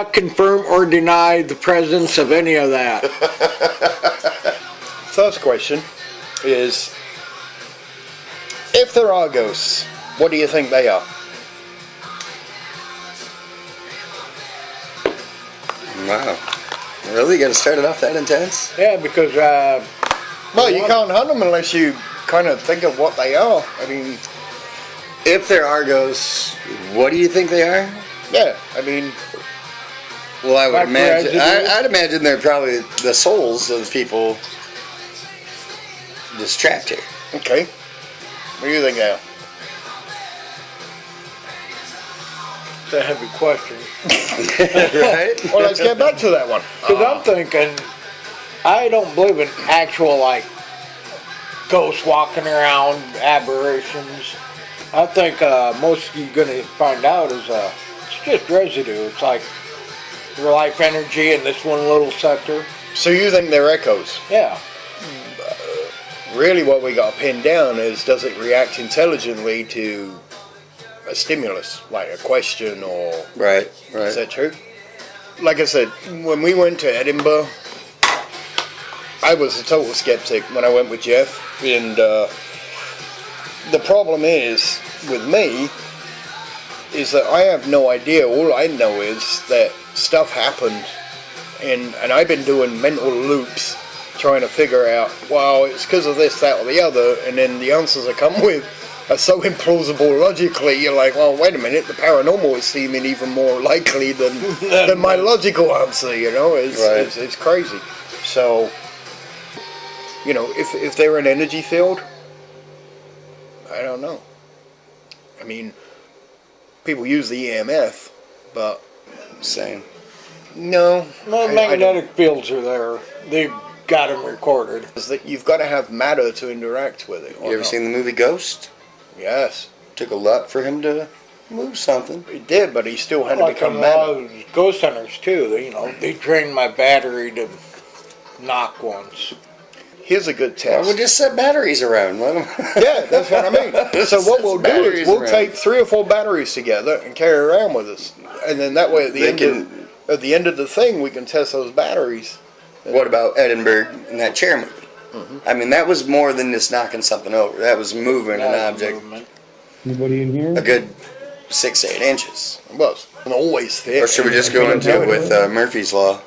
cannot confirm or deny the presence of any of that. First question is, if there are ghosts, what do you think they are? Wow. Really? You got to start it off that intense? Yeah, because Well, you can't hunt them unless you kind of think of what they are. I mean, If there are ghosts, what do you think they are? yeah, I mean, Well, I would Like imagine. residue? I'd imagine they're probably the souls of the people just trapped here. okay. What do you think they are? it's a heavy question. Right? Well, let's get back to that one. Because I'm thinking, I don't believe in actual, like, ghosts walking around, aberrations. I think most you're going to find out is it's just residue. It's like your life energy in this one little sector. So you think they're echoes? Yeah. Really what we got pinned down is, does it react intelligently to a stimulus, like a question or... Right, Is right. that true? Like I said, when we went to Edinburgh, I was a total skeptic when I went with Jeff, and the problem is, with me, is that I have no idea. All I know is that stuff happened, and I've been doing mental loops trying to figure out, well, it's because of this, that, or the other, and then the answers I come with are so implausible logically. You're like, well, wait a minute, the paranormal is seeming even more likely than my logical answer. You know, Right. it's crazy. So, you know, if they're an energy field, I don't know. I mean, people use the EMF, but Same. no. No, I don't. magnetic fields are there. They've got them recorded. Is that you've got to have matter to interact with it. or You ever not. seen the movie Ghost? Yes, Took a lot for him to move something. he did, but he still had to Like become a matter. lot of ghost hunters too. They, they drained my battery to knock once. Here's a good I test. would just set batteries around. Let 'em- Yeah, that's what I mean. So what we'll do is Batteries we'll around. take 3 or 4 batteries together and carry around with us, and then that way at the They end of the thing we can test those batteries. What about Edinburgh and that chair movie? I mean, that was more than just knocking something over. That was moving an That object movement. Anybody in here? a good 6 to 8 inches. It was and always fit. Or should we just go into it with Murphy's Law?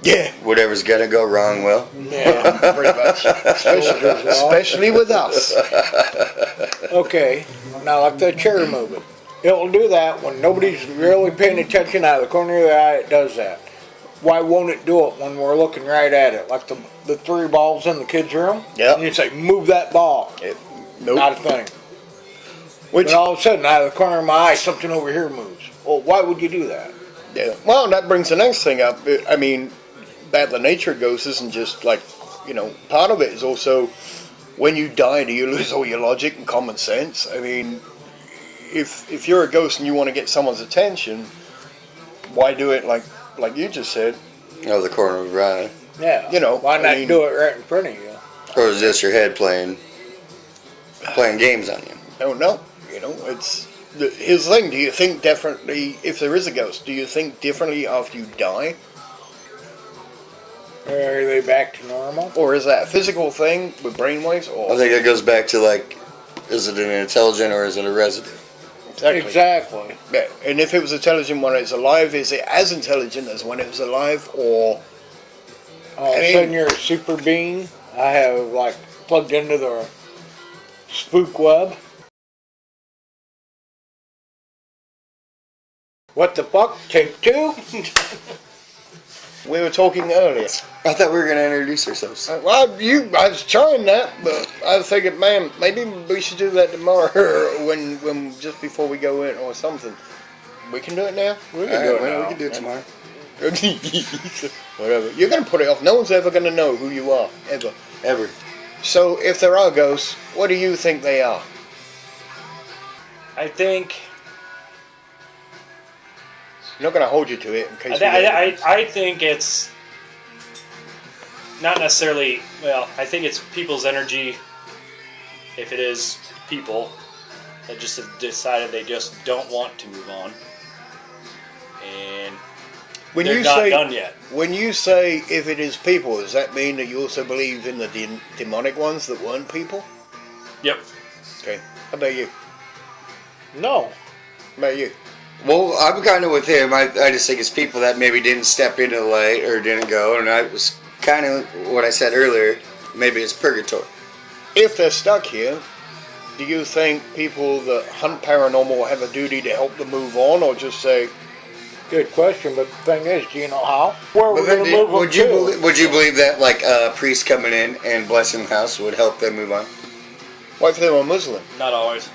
Yeah, Whatever's gonna go wrong will. Yeah. pretty much. Especially with us. Okay. Now, like the chair movement, it will do that when nobody's really paying attention. Out of the corner of the eye, it does that. Why won't it do it when we're looking right at it? Like the 3 balls in the kids' room. Yep. And you say, move that ball. Nope. Not a thing. Which, But all of a sudden, out of the corner of my eye, something over here moves. Well, why would you do that? yeah. Well, that brings the next thing up. I mean, Battle of Nature Ghosts isn't just like, part of it is also when you die, do you lose all your logic and common sense? I mean, if you're a ghost and you want to get someone's attention, why do it like you just said? Oh, the corner of your eye. Yeah. Why not do it right in front of you? Or is this your head playing games on you? I don't know. Here's the thing. Do you think differently if there is a ghost? Do you think differently after you die? Are they back to normal? Or is that a physical thing with brainwaves? I Or think it goes back to is it an intelligent or is it a residue? Exactly. Yeah. And if it was intelligent when it's alive, is it as intelligent as when it was alive? Or All of a sudden you're a super being. I have plugged into the spook web. What the fuck? Take 2? we were talking earlier. I thought we were going to introduce ourselves. Well, I was trying that, but I was thinking, man, maybe we should do that tomorrow when just before we go in or something. We can do it now. We can do it now. We can do it tomorrow. Whatever. You're going to put it off. No one's ever going to know who you are, ever. Ever. So, if there are ghosts, what do you think they are? I think I'm not going to hold you to it in case. I think it's not necessarily. Well, I think it's people's energy. If it is people that just have decided they just don't want to move on, and When they're you not say done yet. when you say if it is people, does that mean that you also believe in the demonic ones that weren't people? Yep. Okay. How about you? No. How about you? Well, I'm kind of with him. I just think it's people that maybe didn't step into the light or didn't go, and I was kind of what I said earlier. Maybe it's purgatory. If they're stuck here, do you think people that hunt paranormal have a duty to help them move on, or just say, Good question, but the thing is, do you know how? Where But we're then going to move them to? would you believe that like a priest coming in and blessing the house would help them move on? what if they were Muslim? Not always.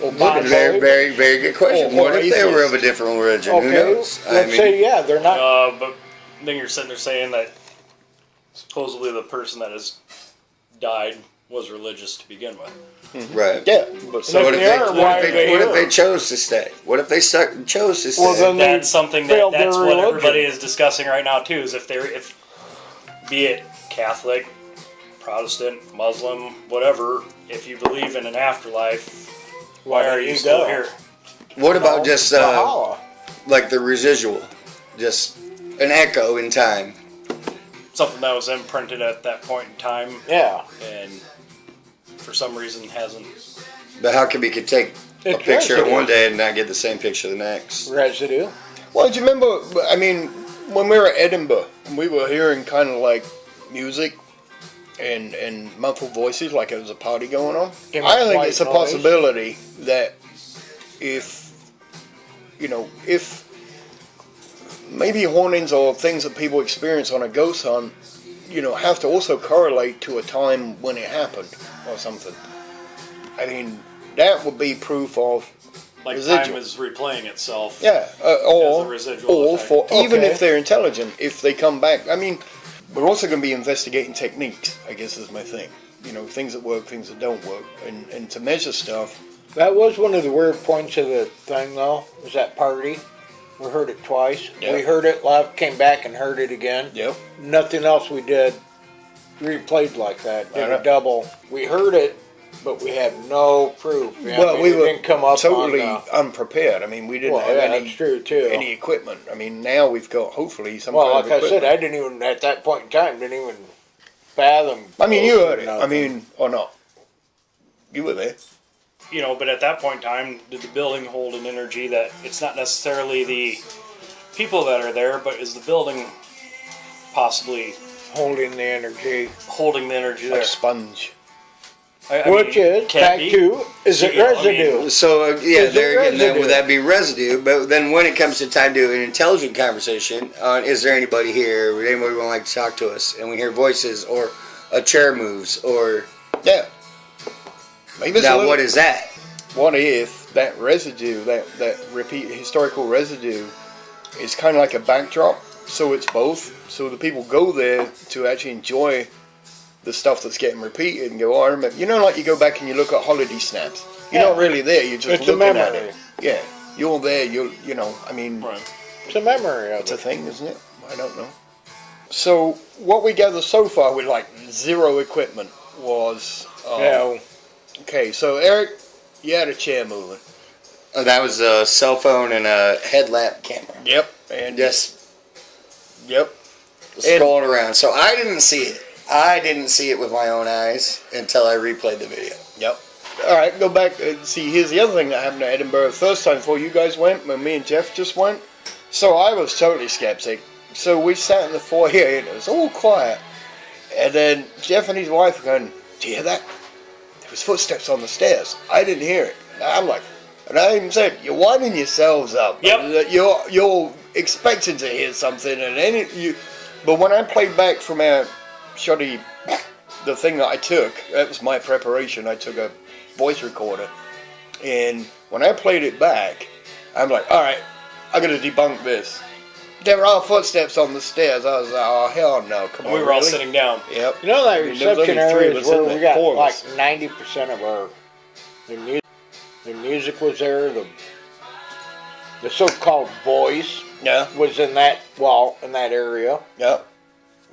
Or Not Buddhist? Very, very, very good question. Or What if they atheist. were of a different religion? Who Okay, knows? let's say, yeah, they're not. But then you're sitting there saying that supposedly the person that has died was religious to begin with. right. Yeah, but So what if, They they, are, what, why if are they, they what if here? they chose to stay? What if they chose to stay? Well, then they That's something that failed their that's what religion. everybody is discussing right now too. Is if be it Catholic, Protestant, Muslim, whatever, if you believe in an afterlife, why are you still here? What about just Valhalla. like the residual, just an echo in time? Something that was imprinted at that point in time, Yeah. and for some reason hasn't. But how come you could take a It's picture residue. one day and not get the same picture the next? Residue. Well, do you remember, I mean, when we were at Edinburgh, we were hearing kind of like music and muffled voices, like it was a party going on. Give me I think white it's a noise. possibility that if maybe hauntings or things that people experience on a ghost hunt, have to also correlate to a time when it happened or something. I mean, that would be proof of Like residual. time is replaying itself. Yeah, As a or residual effect. for even Okay. if they're intelligent, if they come back. I mean, we're also going to be investigating techniques. I guess is my thing. Things that work, things that don't work, and to measure stuff. That was one of the weird points of the thing, though, was that party. We heard it twice. Yeah. We heard it, left, came back and heard it again. Yep. Nothing else we did replayed like that. Did know. a double. We heard it, but we had no proof. Yeah, Well, we it were didn't come up totally on unprepared. I mean, we didn't well, have yeah, any that's true too. any equipment. I mean, now we've got hopefully some. Well, kind like of I said, equipment. I didn't even at that point in time didn't even fathom. I mean, you ghosts or heard it. I nothing. mean, or not? You were there. But at that point in time, did the building hold an energy that it's not necessarily the people that are there, but is the building possibly holding the energy, holding the energy Like there? sponge. I which mean, is can back be. to is it You know, I mean, residue? So yeah, Is it there again, then residue? would that be residue? But then when it comes to time to do an intelligent conversation, is there anybody here? Would anybody want to like to talk to us? And we hear voices or a chair moves or Yeah. Maybe it's a now little- what is that? What if that residue, that repeat historical residue, is kind of like a backdrop? So it's both. So the people go there to actually enjoy the stuff that's getting repeated and go, oh, I remember. Like you go back and you look at holiday snaps. You're Yeah. not really there. You're just It's a looking at memory. it. Yeah, you're there. I mean, Right. It's a memory of it's a it. thing, isn't it? I don't know. So what we gather so far with like zero equipment was Yeah, okay. So Eric, you had a chair moving. That was a cell phone and a headlamp camera. Yep. And Just yep. scrolling around. So I didn't see it. I didn't see it with my own eyes until I replayed the video. Yep. All right, go back and see. Here's the other thing that happened at Edinburgh. First time before you guys went, when me and Jeff just went. So I was totally skeptic. So we sat in the foyer and it was all quiet. And then Jeff and his wife were going, "Do you hear that? There was footsteps on the stairs." I didn't hear it. I'm like, and I even said, "You're winding yourselves up. Yep. You're expecting to hear something, But when I played back from our shoddy, the thing that I took, that was my preparation. I took a voice recorder, and when I played it back, I'm like, all right, I got to debunk this. There are footsteps on the stairs. I was like, oh hell no, come on. We were all really? sitting down. Yep. you know that I mean, there was reception only three area of is us in where there, we got four of like us. 90% of our the music was there. The so-called voice Yeah. was in that area. Yep.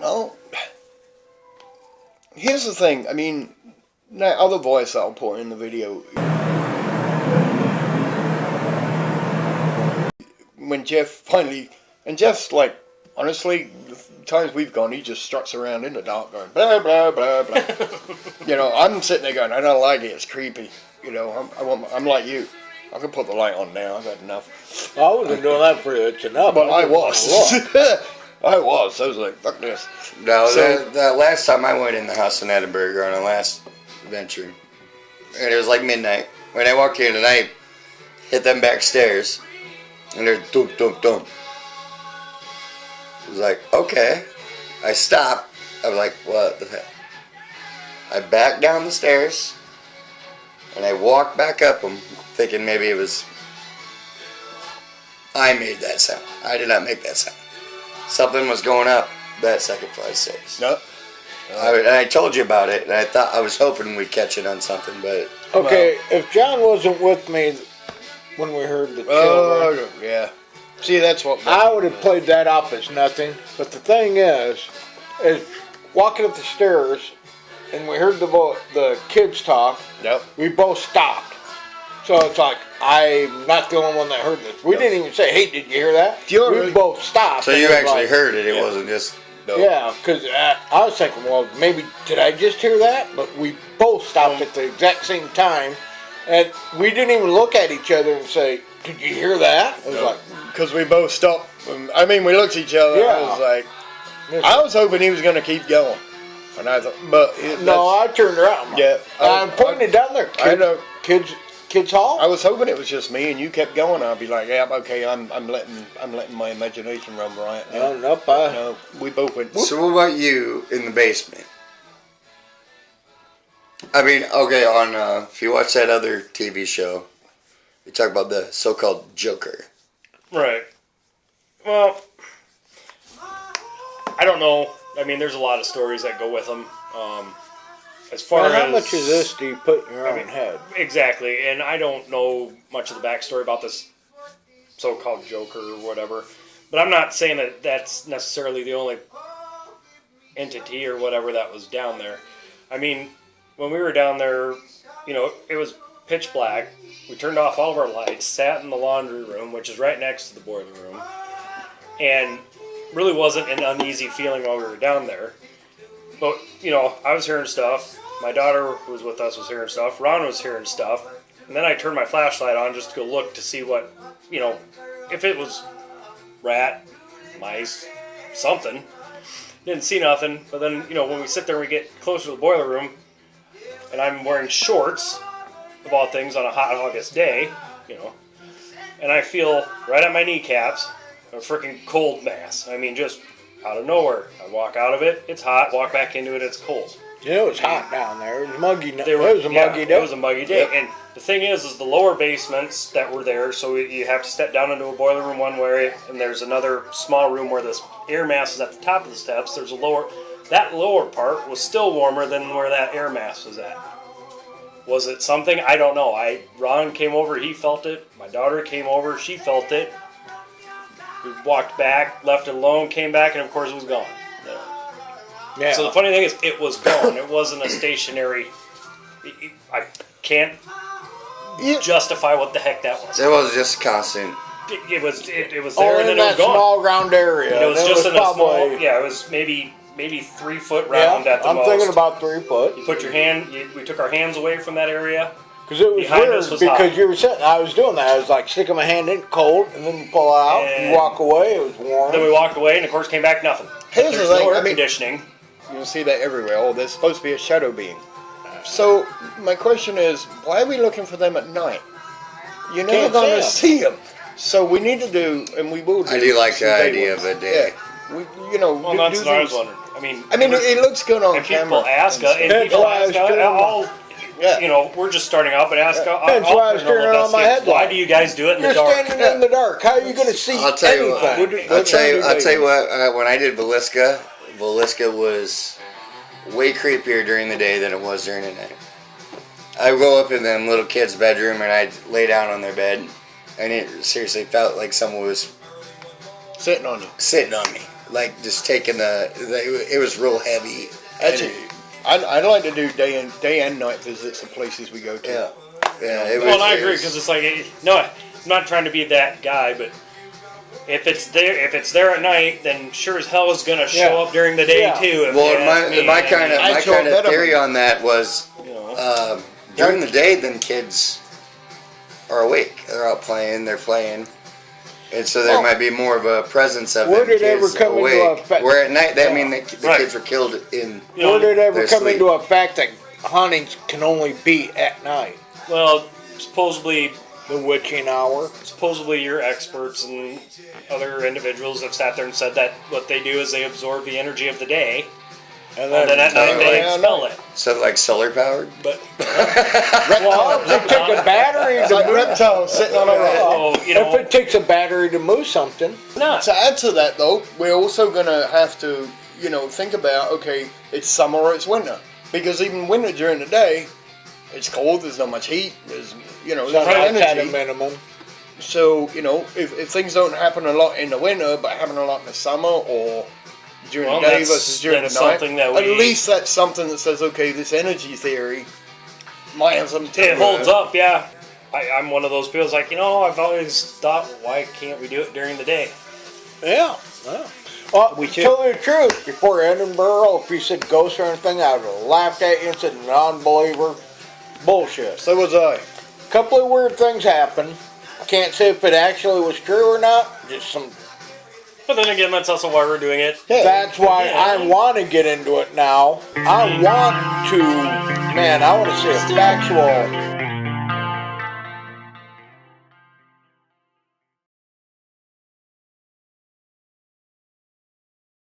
Well, here's the thing. I mean, that other voice that I'll put in the video. when Jeff finally, and Jeff's like, honestly, the times we've gone, he just struts around in the dark going, blah, blah, blah, blah. You know, I'm sitting there going, I don't like it, it's creepy. You know, I'm like you. I can put the light on now, I've had enough. I wasn't doing that for you, it's enough. But I was. I was like, fuck this. No, So- the last time I went in the house in Edinburgh on our last venture, and it was like midnight. When I walked in and I hit them back stairs, and there's dum dum dum. I was like, okay. I stopped. I was like, what the heck? I backed down the stairs, and I walked back up them, thinking maybe it was I made that sound. I did not make that sound. Something was going up that second flight of stairs. No. And I told you about it, and I was hoping we'd catch it on something, but Okay, if John wasn't with me when we heard the children, Oh, yeah. See, that's what. I would have played that off as nothing. But the thing is walking up the stairs, and we heard the kids talk. Yep. We both stopped. So it's like, I'm not the only one that heard this. We didn't even say, hey, did you hear that? You're- We both stopped. so and you it was actually like- heard it. It wasn't just No. Yeah, because I was thinking, well, maybe did I just hear that? But we both stopped at the exact same time, and we didn't even look at each other and say, did you hear that? It was like, Because we both stopped. I mean, we looked at each other. Yeah. I was like, I was hoping he was going to keep going. And I thought, but no, I turned around. Yeah, I'm pointing it down there. I know. Kids Hall. I was hoping it was just me, and you kept going. I'd be like, yeah, okay, I'm letting my imagination run riot. Oh, nope. No, we both went. Whoop. So what about you in the basement? I mean, okay, on if you watch that other TV show, they talk about the so-called Joker. Right. Well, I don't know. I mean, there's a lot of stories that go with them. As far Well, as how much of this do you put in your own mean, head? Exactly, and I don't know much of the backstory about this so-called Joker or whatever. But I'm not saying that that's necessarily the only entity or whatever that was down there. I mean, when we were down there, you know, it was pitch black. We turned off all of our lights, sat in the laundry room, which is right next to the boiler room, and really wasn't an uneasy feeling while we were down there. But, you know, I was hearing stuff. My daughter who was with us was hearing stuff. Ron was hearing stuff. And then I turned my flashlight on just to go look to see what, you know, if it was rat, mice, something. Didn't see nothing. But then, you know, when we sit there and we get closer to the boiler room, and I'm wearing shorts, of all things, on a hot August day, you know, and I feel right at my kneecaps a freaking cold mass. I mean, just out of nowhere. I walk out of it, it's hot. Walk back into it, it's cold. Yeah, it was hot down there. It was muggy. It They were- was a muggy day. It was a muggy day. And the thing is the lower basements that were there, so you have to step down into a boiler room one way, and there's another small room where this air mass is at the top of the steps. There's a lower, that lower part was still warmer than where that air mass was at. Was it something? I don't know. Ron came over, he felt it. My daughter came over, she felt it. We walked back, left it alone, came back, and of course it was gone. Yeah. So the funny thing is, it was gone. It wasn't a stationary. I can't justify what the heck that was. It was just constant. It was all there, and in then it was that gone. small round area. And it was That just in a small. probably- Yeah, it was maybe 3 foot Yeah, round at the I'm most. thinking about 3 foot. You put your hand. We took our hands away from that area. Because it was Behind weird us was because hot. you were sitting. I was doing that. I was like sticking my hand in cold, and then you pull it out, And you walk away. It was warm. Then we walked away, and of course came back nothing. Here's the There's thing, no air I mean- conditioning. You'll see that everywhere. Oh, there's supposed to be a shadow being. So my question is, why are we looking for them at night? You're never Can't going to see see them. So we need to do, and we will do. I do like some the day idea ones. of a day. Yeah. We, you know, Well, do that's what I was things. wondering. I mean, it looks good on and camera. people ask us, and That's people why I ask was us, turning all, Yeah. you know, we're just starting out, but ask us, That's why I was turning on my why headlight. do you guys do it in You're the dark? standing in the dark. How are you going to see I'll tell you anything? what. I'll tell you what. When I did Velisca was way creepier during the day than it was during the night. I go up in them little kids' bedroom and I'd lay down on their bed, and it seriously felt like someone was Sitting on you. sitting on me, like just taking it was real heavy. That's And it. I'd like to do day and night visits of places we go to. Yeah, yeah. It was, Well, and I it agree was- because it's like, no, I'm not trying to be that guy, but if it's there at night, then sure as hell is gonna show Yeah. up during the day Yeah. too. If Well, you ask me. my kind I saw of that theory on- on that was you know, during the day, then kids are awake. They're out playing. They're playing. And so there Well, might be more of a presence of where them did it ever kids come into awake. effect? Where at night, that mean the Right. kids were killed in. you know, Where did it ever their come sleep. into effect that hunting can only be at night? well, supposedly The witching hour. your experts and other individuals have sat there and said that what they do is they absorb the energy of the day, And and then at night they yeah, expel it. So like solar powered. But well, if it takes a battery It's to like move, reptiles sitting on a rock. so, you know, if it takes a battery to move something, not. To add to that, though, we're also going to have to, think about, okay, it's summer or it's winter. Because even winter during the day, it's cold, there's not much heat, there's no sunlight's at a energy. minimum. So, if things don't happen a lot in the winter, but happen a lot in the summer or during Well, the day that's- versus during the that's night, something that at we- least that's something that says, okay, this energy theory might have something to It holds up, yeah. I'm one of those people. It's like, I've always thought, why can't we do it during the day? Yeah. Yeah. Well, We to should. tell you the truth, before Edinburgh, if you said ghost or anything, I would have laughed at you and said non-believer. Bullshit. So was I. Couple of weird things happened. I can't say if it actually was true or not. Just some. But then again, that's also why we're doing it. Yeah. That's why I want to get into it now. I want to, man, I want to see a factual